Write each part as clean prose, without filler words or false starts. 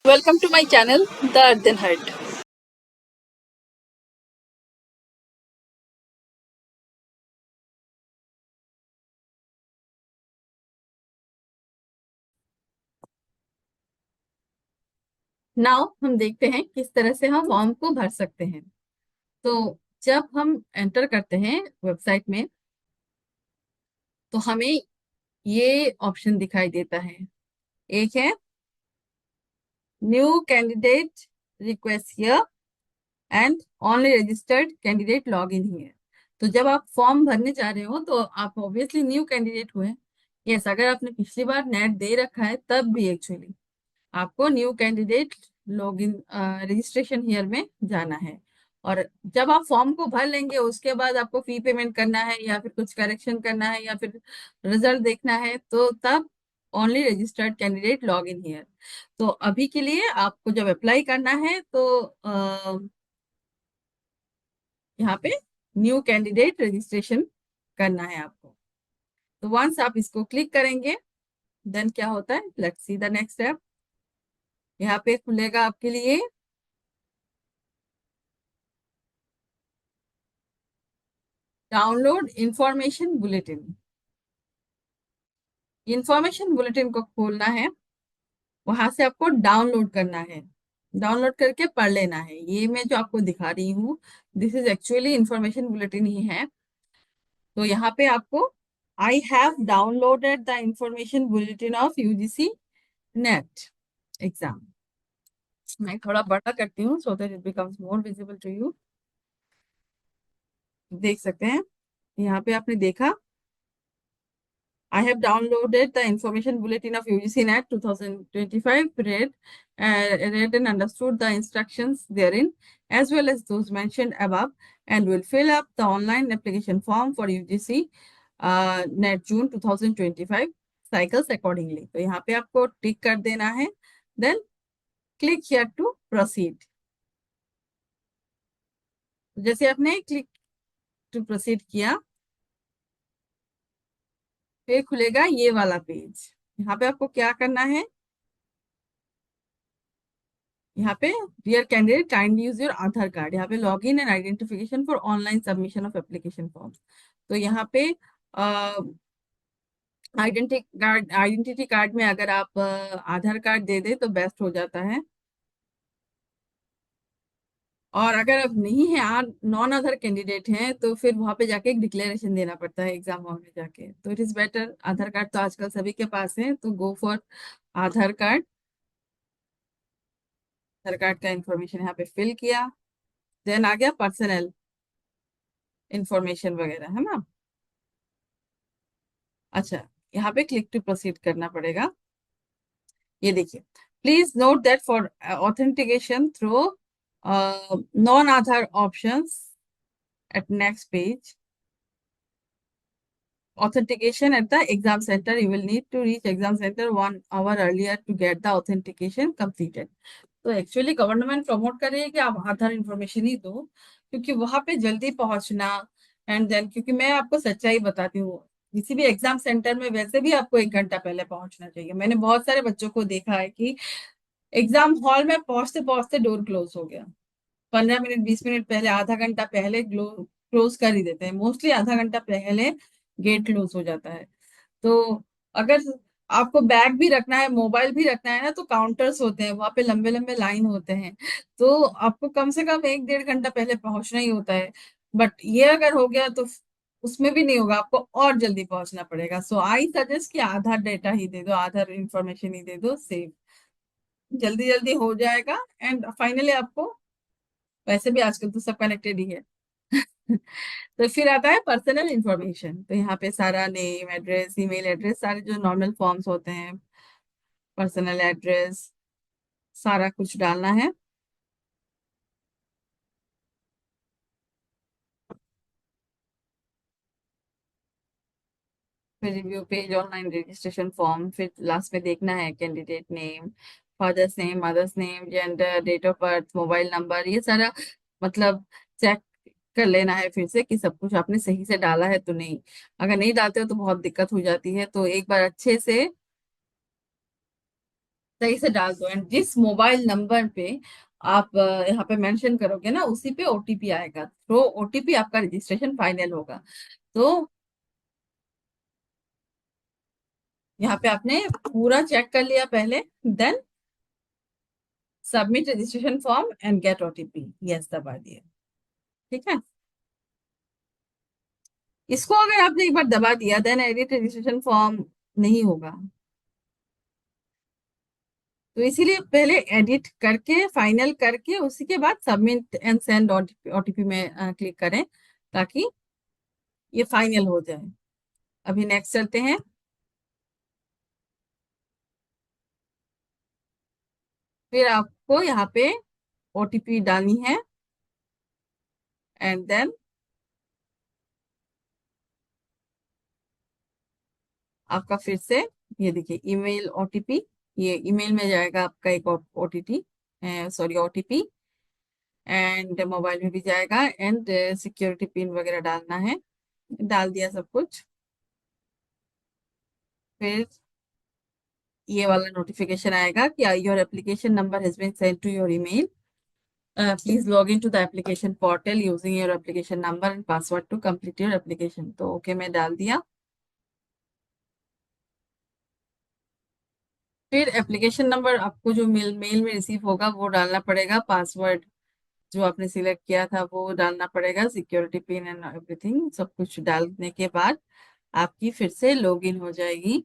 Welcome to my channel, The Earthen Heart. Now हम देखते हैं किस तरह से हम फॉर्म को भर सकते हैं। तो जब हम एंटर करते हैं वेबसाइट में तो हमें ये ऑप्शन दिखाई देता है। एक है new candidate request here and only registered candidate log in here. तो जब आप फॉर्म भरने जा रहे हो तो आप ऑब्वियसली न्यू कैंडिडेट हुए। यस, अगर आपने पिछली बार नेट दे रखा है तब भी एक्चुअली आपको new candidate login registration here में जाना है। और जब आप फॉर्म को भर लेंगे उसके बाद आपको फी पेमेंट करना है या फिर कुछ करेक्शन करना है या फिर रिजल्ट देखना है तो तब only registered candidate log in here. तो अभी के लिए आपको जब अप्लाई करना है तो यहाँ पे न्यू कैंडिडेट रजिस्ट्रेशन करना है आपको। तो वंस आप इसको क्लिक करेंगे देन क्या होता है, let's see the next step. यहाँ पे खुलेगा आपके लिए download information bulletin. Information bulletin को खोलना है, वहां से आपको डाउनलोड करना है। डाउनलोड करके पढ़ लेना है। ये मैं जो आपको दिखा रही हूँ this is actually information bulletin ही है। तो यहाँ पे आपको I have downloaded the information bulletin of UGC NET exam. मैं थोड़ा बड़ा करती हूँ so that it becomes more visible to you. देख सकते हैं यहाँ पे आपने देखा I have downloaded the information bulletin of UGC NET 2025, read and understood the instructions therein, as well as those mentioned above, and will fill up the online application form for UGC NET June 2025 cycles accordingly. तो यहाँ पे आपको टिक कर देना है, then click here to proceed. जैसे आपने click to proceed किया फिर खुलेगा ये वाला पेज। यहाँ पे आपको क्या करना है, यहाँ पे dear candidate kindly use your Aadhaar card. यहाँ पे log in and identification for online submission of application form. तो यहाँ पे आइडेंटिटी कार्ड में अगर आप आधार कार्ड दे दे तो बेस्ट हो जाता है। और अगर आप नहीं है नॉन आधार कैंडिडेट हैं तो फिर वहां पे जाके एक डिक्लेरेशन देना पड़ता है एग्जाम हॉल में जाके। तो it is better, Aadhaar card तो आजकल सभी के पास है तो go for Aadhaar card. Aadhaar card का इंफॉर्मेशन यहाँ पे फिल किया, देन आ गया पर्सनल इंफॉर्मेशन वगैरह, है ना। अच्छा, यहाँ पे क्लिक टू प्रोसीड करना पड़ेगा। ये देखिए, please note that for authentication through non Aadhaar options at next page, authentication at the exam center, you will need to reach exam center 1 hour earlier to get the authentication completed. तो actually government promote कर रही है कि आप आधार information ही दो क्योंकि वहां पे जल्दी पहुंचना। एंड देन क्योंकि मैं आपको सच्चाई बताती हूँ, किसी भी एग्जाम सेंटर में वैसे भी आपको 1 घंटा पहले पहुंचना चाहिए। मैंने बहुत सारे बच्चों को देखा है कि एग्जाम हॉल में पहुंचते पहुंचते डोर क्लोज हो गया। 15 मिनट 20 मिनट पहले, आधा घंटा पहले क्लोज कर ही देते हैं। मोस्टली आधा घंटा पहले गेट क्लोज हो जाता है। तो अगर आपको बैग भी रखना है, मोबाइल भी रखना है ना, तो काउंटर्स होते हैं वहां पे, लंबे लंबे लाइन होते हैं। तो आपको कम से कम 1 1.5 घंटा पहले पहुंचना ही होता है। बट ये अगर हो गया तो उसमें भी नहीं होगा, आपको और जल्दी पहुंचना पड़ेगा। सो आई सजेस्ट कि आधार डेटा ही दे दो, आधार इंफॉर्मेशन ही दे दो, सेव जल्दी जल्दी हो जाएगा। एंड फाइनली आपको, वैसे भी आजकल तो सब कनेक्टेड ही है। तो फिर आता है पर्सनल इंफॉर्मेशन। तो यहाँ पे सारा नेम, एड्रेस, ईमेल एड्रेस, सारे जो नॉर्मल फॉर्म्स होते हैं, पर्सनल एड्रेस, सारा कुछ डालना है। फिर review page, online registration form, फिर लास्ट में देखना है candidate name, father's name, mother's name, gender, date of birth, mobile number, ये सारा मतलब चेक कर लेना है फिर से कि सब कुछ आपने सही से डाला है तो नहीं। अगर नहीं डालते हो तो बहुत दिक्कत हो जाती है। तो एक बार अच्छे से सही से डाल दो, एंड जिस मोबाइल नंबर पे आप यहाँ पे मेंशन करोगे ना, उसी पे ओटीपी आएगा, तो ओटीपी आपका रजिस्ट्रेशन फाइनल होगा। तो यहाँ पे आपने पूरा चेक कर लिया पहले, then submit registration form and get OTP, yes दबा दिए। ठीक है, इसको अगर आपने एक बार दबा दिया, देन एडिट रजिस्ट्रेशन फॉर्म नहीं होगा। तो इसीलिए पहले एडिट करके फाइनल करके उसके बाद सबमिट एंड सेंड ओटीपी में क्लिक करें, ताकि ये फाइनल हो जाए। अभी नेक्स्ट चलते हैं। फिर आपको यहाँ पे ओटीपी डालनी है, एंड देन आपका फिर से ये देखिए ईमेल ओटीपी, ये ईमेल में जाएगा आपका एक OTP, sorry OTP, and mobile में भी जाएगा, एंड सिक्योरिटी पिन वगैरह डालना है। डाल दिया सब कुछ। फिर ये वाला नोटिफिकेशन आएगा कि your application number has been send to your email, please log in to the application portal using your application number and password to complete your application. तो ओके मैं डाल दिया। फिर एप्लीकेशन नंबर आपको जो मेल मेल में receive होगा वो डालना पड़ेगा, पासवर्ड जो आपने सिलेक्ट किया था वो डालना पड़ेगा, सिक्योरिटी पिन एंड एवरीथिंग सब कुछ डालने के बाद आपकी फिर से लॉगिन हो जाएगी।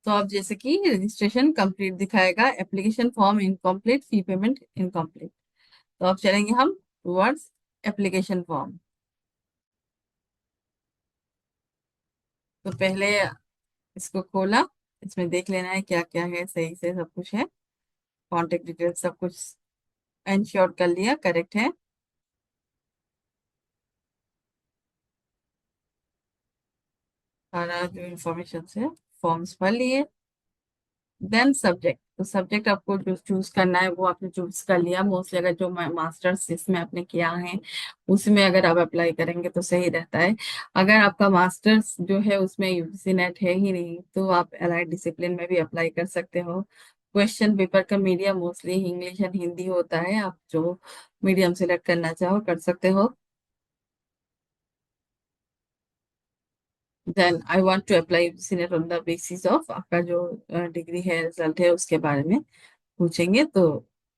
तो आप जैसे कि रजिस्ट्रेशन कंप्लीट दिखाएगा, application form incomplete, fee payment incomplete. तो अब चलेंगे हम टुवर्ड्स एप्लीकेशन फॉर्म। तो पहले इसको खोला, इसमें देख लेना है क्या क्या है, सही से सब कुछ है, कॉन्टेक्ट डिटेल्स सब कुछ इंश्योर कर लिया करेक्ट है। सारा जो इंफॉर्मेशन है फॉर्म्स भर लिए। देन सब्जेक्ट, तो सब्जेक्ट आपको जो चूज करना है वो आपने चूज कर लिया। मोस्टली अगर जो मास्टर्स जिसमें आपने किया है उसमें अगर आप अप्लाई करेंगे तो सही रहता है। अगर आपका मास्टर्स जो है उसमें यूजीसी नेट है ही नहीं, तो आप अलाइड डिसिप्लिन में भी अप्लाई कर सकते हो। क्वेश्चन पेपर का medium mostly English and Hindi होता है, आप जो मीडियम सिलेक्ट करना चाहो कर सकते हो। Then I want to apply UGC NET on the basis of आपका जो डिग्री है, रिजल्ट है, उसके बारे में पूछेंगे, तो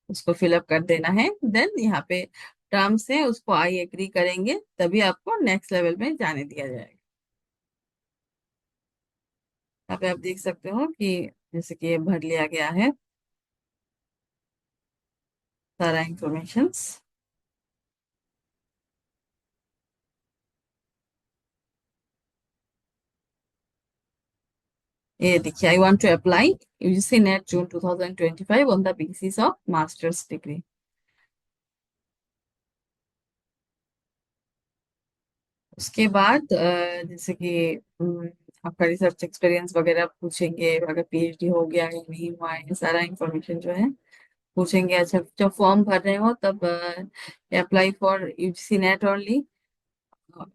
उसको फिलअप कर देना है। देन यहाँ पे टर्म्स है, उसको आई एग्री करेंगे, तभी आपको नेक्स्ट लेवल में जाने दिया जाएगा। यहाँ पे आप देख सकते हो कि जैसे कि ये भर लिया गया है सारा इंफॉर्मेशन। ये देखिए, I want to apply UGC NET June 2025 on the basis of masters degree. उसके बाद जैसे कि आपका रिसर्च एक्सपीरियंस वगैरह पूछेंगे, अगर पीएचडी हो गया है नहीं हुआ है, सारा इंफॉर्मेशन जो है पूछेंगे। अच्छा, जब फॉर्म भर रहे हो तब apply for UGC net only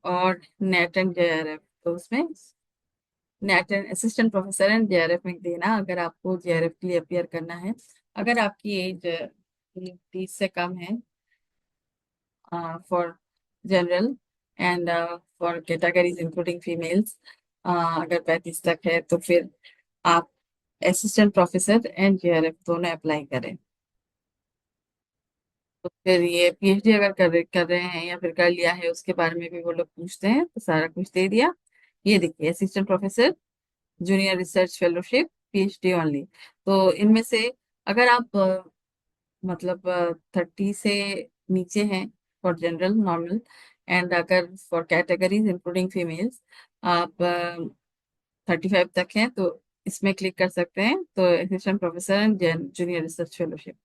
और नेट एंड जेआरएफ, तो उसमें net and assistant professor and JRF में देना अगर आपको जेआरएफ के लिए अपियर करना है। अगर आपकी एज 30 से कम है for general, and for categories including females अगर 35 तक है, तो फिर आप असिस्टेंट प्रोफेसर एंड जेआरएफ दोनों अप्लाई करें। तो फिर ये पीएचडी अगर कर रहे हैं या फिर कर लिया है उसके बारे में भी वो लोग पूछते हैं, तो सारा कुछ दे दिया। ये देखिए assistant professor, junior research fellowship, PhD only. तो इनमें से अगर आप मतलब 30 से नीचे हैं फॉर जनरल नॉर्मल, एंड अगर फॉर कैटेगरीज इंक्लूडिंग फीमेल्स आप 35 तक हैं, तो इसमें क्लिक कर सकते हैं, तो assistant professor and junior research fellowship,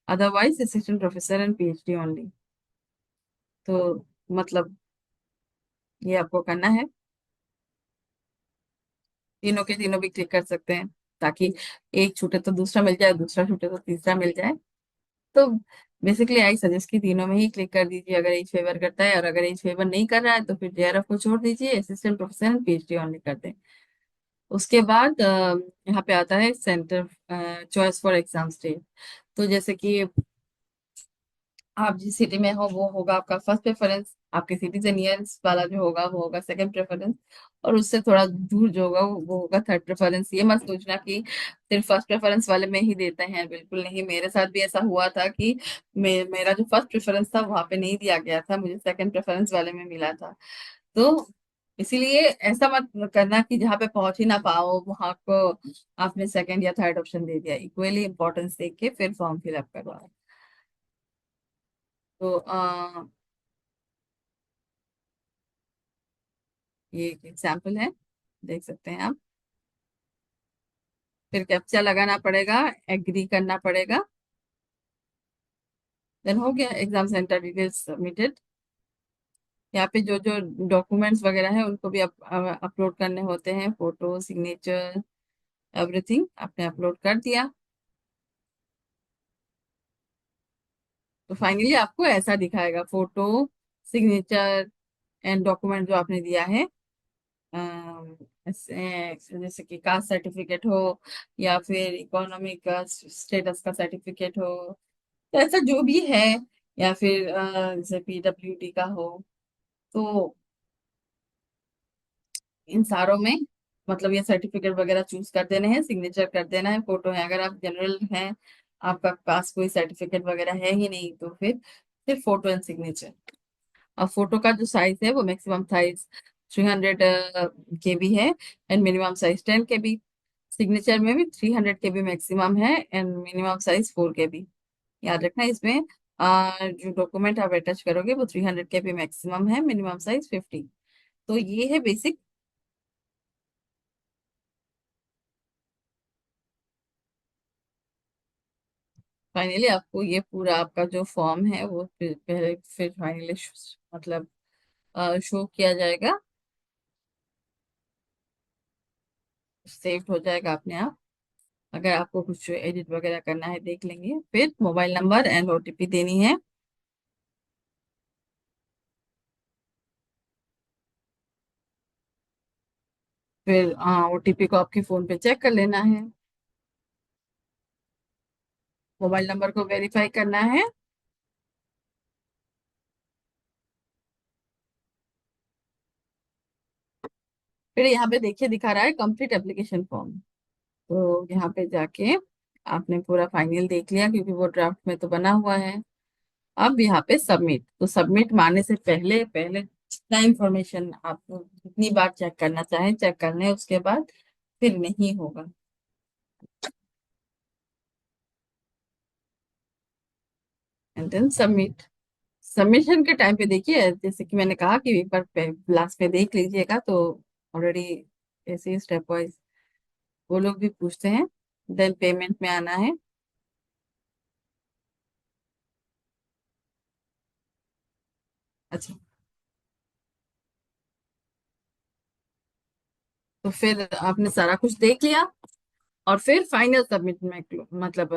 otherwise assistant professor and PhD only. तो मतलब ये आपको करना है, तीनों के तीनों भी क्लिक कर सकते हैं, ताकि एक छूटे तो दूसरा मिल जाए, दूसरा छूटे तो तीसरा मिल जाए। तो बेसिकली आई सजेस्ट की तीनों में ही क्लिक कर दीजिए अगर एज फेवर करता है, और अगर एज फेवर नहीं कर रहा है तो फिर जेआरएफ को छोड़ दीजिए, assistant professor and PhD only कर दें। उसके बाद यहाँ पे आता है centre, choice for exam state. तो जैसे कि आप जिस सिटी में हो वो होगा आपका फर्स्ट प्रेफरेंस, आपके सिटी से नियरेस्ट वाला जो होगा वो होगा सेकंड प्रेफरेंस, और उससे थोड़ा दूर जो होगा वो होगा थर्ड प्रेफरेंस। ये मत सोचना कि सिर्फ फर्स्ट प्रेफरेंस वाले में ही देते हैं, बिल्कुल नहीं। मेरे साथ भी ऐसा हुआ था कि मेरा जो फर्स्ट प्रेफरेंस था वहां पे नहीं दिया गया था, मुझे सेकंड प्रेफरेंस वाले में मिला था। तो इसीलिए ऐसा मत करना कि जहाँ पे पहुंच ही ना पाओ वहां को आपने सेकंड या थर्ड ऑप्शन दे दिया। इक्वली इंपॉर्टेंस देख के फिर फॉर्म फिलअप करवाओ। तो ये एक एग्जाम्पल है, देख सकते हैं आप। फिर कैप्चा लगाना पड़ेगा, एग्री करना पड़ेगा, देन हो गया एग्जाम सेंटर डिटेल्स सबमिटेड। यहाँ पे जो जो डॉक्यूमेंट्स वगैरह है उनको भी अपलोड करने होते हैं, फोटो, सिग्नेचर, एवरीथिंग आपने अपलोड कर दिया। तो फाइनली आपको ऐसा दिखाएगा, फोटो, सिग्नेचर एंड डॉक्यूमेंट जो आपने दिया है। जैसे कि कास्ट सर्टिफिकेट हो या फिर इकोनॉमिक स्टेटस का सर्टिफिकेट हो, तो ऐसा जो भी है, या फिर जैसे पीडब्ल्यूडी का हो, तो इन सारों में मतलब ये सर्टिफिकेट वगैरह चूज कर देने हैं, सिग्नेचर कर देना है, फोटो है। अगर आप जनरल हैं, आपका पास कोई सर्टिफिकेट वगैरह है ही नहीं, तो फिर सिर्फ फोटो एंड सिग्नेचर। और फोटो का जो साइज है वो मैक्सिमम साइज 300 KB है and minimum size 10 KB। Signature में भी 300 KB मैक्सिमम है एंड मिनिमम साइज 4 KB। याद रखना इसमें जो डॉक्यूमेंट आप अटैच करोगे वो 300 KB मैक्सिमम है, मिनिमम साइज 50। तो ये है बेसिक। फाइनली आपको ये पूरा आपका जो फॉर्म है वो पहले फिर फाइनली मतलब शो किया जाएगा, सेव हो जाएगा अपने आप। अगर आपको कुछ एडिट वगैरह करना है देख लेंगे। फिर मोबाइल नंबर एंड ओटीपी देनी है। फिर ओटीपी को आपके फोन पे चेक कर लेना है, मोबाइल नंबर को वेरीफाई करना है। फिर यहाँ पे देखिए दिखा रहा है कंप्लीट एप्लीकेशन फॉर्म। तो यहाँ पे जाके आपने पूरा फाइनल देख लिया क्योंकि वो ड्राफ्ट में तो बना हुआ है। अब यहाँ पे सबमिट, तो सबमिट मारने से पहले पहले जितना इंफॉर्मेशन आपको जितनी बार चेक करना चाहें चेक कर लें, उसके बाद फिर नहीं होगा। And then submit. सबमिशन के टाइम पे देखिए, जैसे कि मैंने कहा कि एक बार लास्ट में देख लीजिएगा, तो ऑलरेडी ऐसे ही स्टेप वाइज वो लोग भी पूछते हैं। देन पेमेंट में आना है। अच्छा, तो फिर आपने सारा कुछ देख लिया और फिर फाइनल सबमिट में मतलब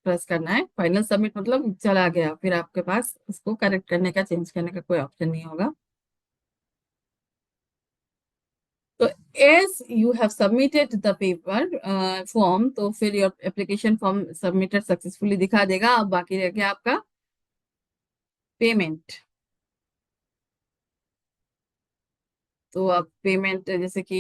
प्रेस करना है। फाइनल सबमिट मतलब चला गया, फिर आपके पास इसको करेक्ट करने का, चेंज करने का कोई ऑप्शन नहीं होगा। तो as you have submitted the paper form, तो फिर your application form submitted successfully दिखा देगा। अब बाकी रह गया आपका पेमेंट। तो आप पेमेंट जैसे कि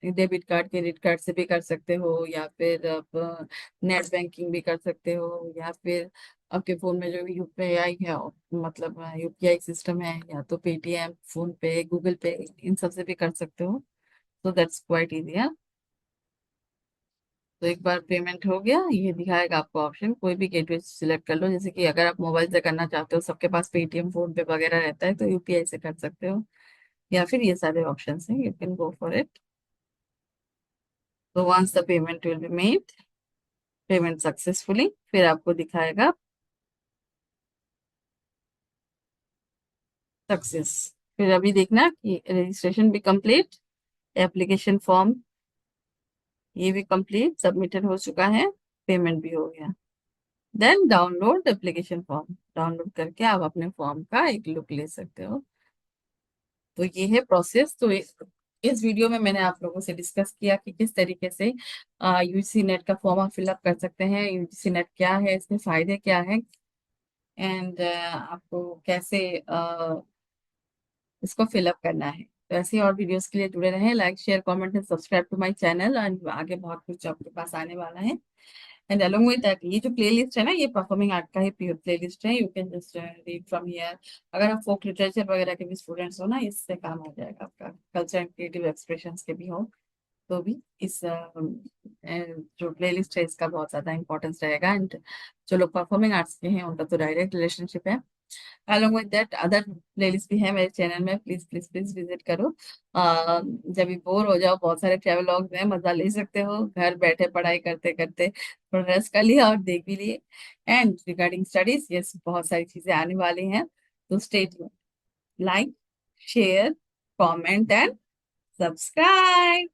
डेबिट कार्ड, क्रेडिट कार्ड से भी कर सकते हो, या फिर आप नेट बैंकिंग भी कर सकते हो, या फिर आपके फोन में जो यूपीआई है, मतलब यूपीआई सिस्टम है, या तो पेटीएम, फोन पे, गूगल पे, इन सब से भी कर सकते हो। तो दैट्स क्वाइट इजी। तो एक बार पेमेंट हो गया, ये दिखाएगा आपको ऑप्शन, कोई भी गेटवे सिलेक्ट कर लो। जैसे कि अगर आप मोबाइल से करना चाहते हो, सबके पास पेटीएम, फोन पे वगैरह रहता है, तो यूपीआई से कर सकते हो, या फिर ये सारे ऑप्शन हैं, you can go for it. तो once the payment will be made, payment successfully, फिर आपको दिखाएगा सक्सेस। फिर अभी देखना कि रजिस्ट्रेशन भी कंप्लीट, एप्लीकेशन फॉर्म ये भी कंप्लीट सबमिटेड हो चुका है, पेमेंट भी हो गया। Then download application form, download करके आप अपने फॉर्म का एक लुक ले सकते हो। तो ये है प्रोसेस। तो इस वीडियो में मैंने आप लोगों से डिस्कस किया कि किस तरीके से यूजीसी नेट का फॉर्म आप फिलअप कर सकते हैं, यूजीसी नेट क्या है, इसके फायदे क्या है, एंड आपको कैसे इसको फिलअप करना है। तो ऐसे और वीडियोस के लिए जुड़े रहें, like share comment and subscribe to my channel, and आगे बहुत कुछ आपके पास आने वाला है। एंड along with that, ये जो प्लेलिस्ट है ना, ये परफॉर्मिंग आर्ट का ही प्लेलिस्ट है, you can just read from here. अगर आप फोक लिटरेचर वगैरह के भी स्टूडेंट्स हो ना, इससे काम हो जाएगा आपका, कल्चर एंड क्रिएटिव एक्सप्रेशंस के भी हो तो भी इस जो प्लेलिस्ट है इसका बहुत ज्यादा इंपॉर्टेंस रहेगा। एंड जो लोग परफॉर्मिंग आर्ट्स के हैं उनका तो डायरेक्ट रिलेशनशिप है। Along with that other playlist भी है मेरे चैनल में, प्लीज प्लीज प्लीज विजिट करो। जब भी बोर हो जाओ, बहुत सारे ट्रेवलॉग्स हैं, मजा ले सकते हो, घर बैठे पढ़ाई करते करते थोड़ा रेस्ट कर लिया और देख भी लिए। एंड रिगार्डिंग स्टडीज, यस, बहुत सारी चीजें आने वाली हैं, तो stay tuned, like share comment and subscribe.